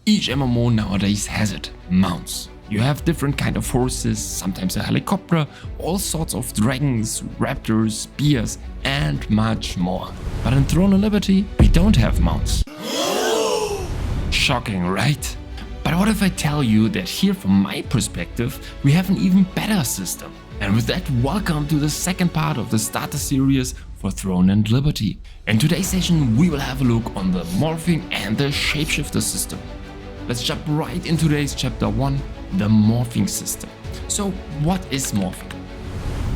Each MMO nowadays has it, mounts. You have different kind of horses, sometimes a helicopter, all sorts of dragons, raptors, spears and much more. But in Throne of Liberty, we don't have mounts. Shocking, right? But what if I tell you that here from my perspective, we have an even better system? And with that, welcome to the second part of the starter series for Throne and Liberty. In today's session, we will have a look on the morphing and the shapeshifter system. Let's jump right into today's chapter 1, the morphing system. So what is morphing?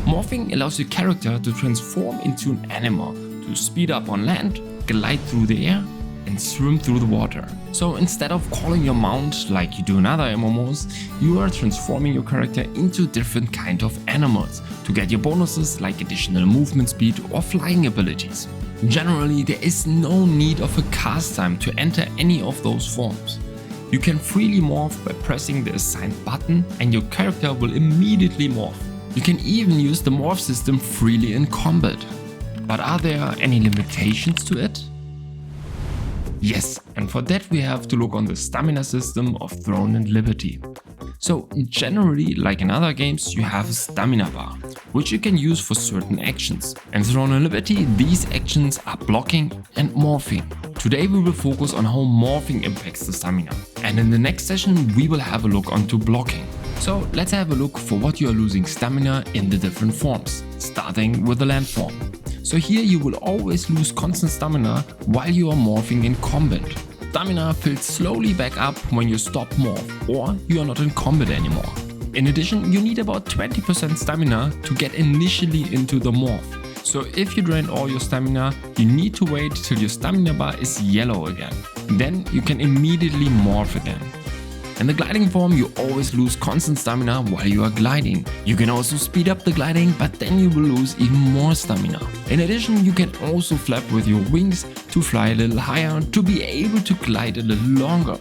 Morphing allows your character to transform into an animal, to speed up on land, glide through the air, and swim through the water. So instead of calling your mount like you do in other MMOs, you are transforming your character into different kind of animals to get your bonuses like additional movement speed or flying abilities. Generally, there is no need of a cast time to enter any of those forms. You can freely morph by pressing the assigned button and your character will immediately morph. You can even use the morph system freely in combat. But are there any limitations to it? Yes, and for that we have to look on the stamina system of Throne and Liberty. So generally, like in other games, you have a stamina bar, which you can use for certain actions. In Throne and Liberty, these actions are blocking and morphing. Today we will focus on how morphing impacts the stamina. And in the next session we will have a look onto blocking. So let's have a look for what you are losing stamina in the different forms, starting with the land form. So here you will always lose constant stamina while you are morphing in combat. Stamina fills slowly back up when you stop morph or you are not in combat anymore. In addition, you need about 20% stamina to get initially into the morph. So if you drain all your stamina, you need to wait till your stamina bar is yellow again. Then you can immediately morph again. In the gliding form, you always lose constant stamina while you are gliding. You can also speed up the gliding, but then you will lose even more stamina. In addition, you can also flap with your wings to fly a little higher to be able to glide a little longer.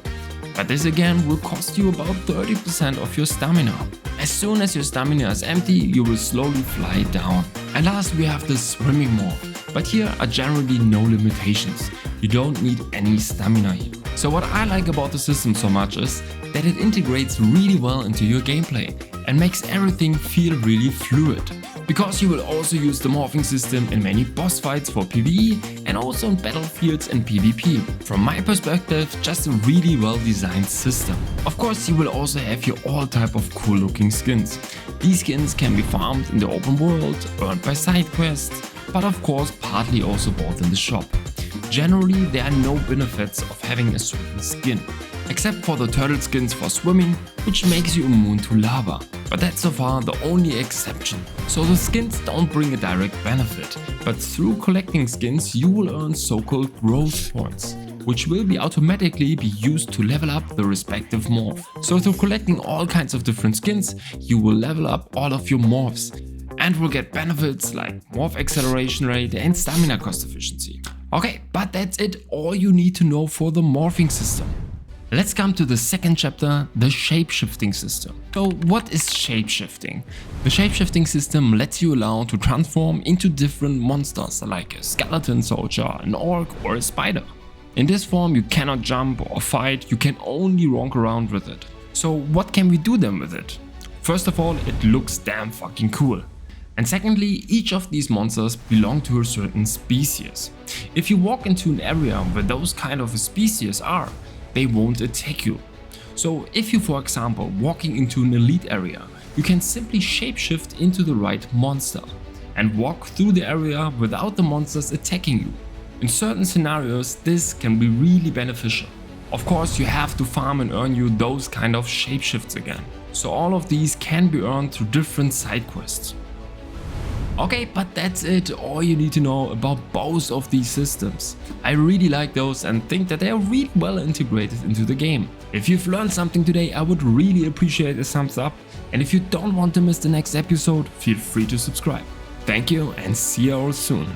But this again will cost you about 30% of your stamina. As soon as your stamina is empty, you will slowly fly down. And last we have the swimming morph. But here are generally no limitations. You don't need any stamina here. So what I like about the system so much is that it integrates really well into your gameplay and makes everything feel really fluid. Because you will also use the morphing system in many boss fights for PvE and also in battlefields and PvP. From my perspective, just a really well designed system. Of course, you will also have your all type of cool looking skins. These skins can be farmed in the open world, earned by side quests, but of course partly also bought in the shop. Generally, there are no benefits of having a certain skin, except for the turtle skins for swimming, which makes you immune to lava. But that's so far the only exception. So the skins don't bring a direct benefit, but through collecting skins you will earn so-called growth points, which will be automatically be used to level up the respective morph. So through collecting all kinds of different skins, you will level up all of your morphs and will get benefits like morph acceleration rate and stamina cost efficiency. Okay, but that's it, all you need to know for the morphing system. Let's come to the second chapter, the shapeshifting system. So what is shapeshifting? The shapeshifting system lets you allow to transform into different monsters like a skeleton soldier, an orc or a spider. In this form you cannot jump or fight, you can only walk around with it. So what can we do then with it? First of all, it looks damn fucking cool. And secondly, each of these monsters belong to a certain species. If you walk into an area where those kind of species are, they won't attack you. So if you, for example, walking into an elite area, you can simply shapeshift into the right monster and walk through the area without the monsters attacking you. In certain scenarios, this can be really beneficial. Of course, you have to farm and earn you those kind of shapeshifts again. So all of these can be earned through different side quests. Okay, but that's it, all you need to know about both of these systems. I really like those and think that they are really well integrated into the game. If you've learned something today, I would really appreciate a thumbs up, and if you don't want to miss the next episode, feel free to subscribe. Thank you and see you all soon.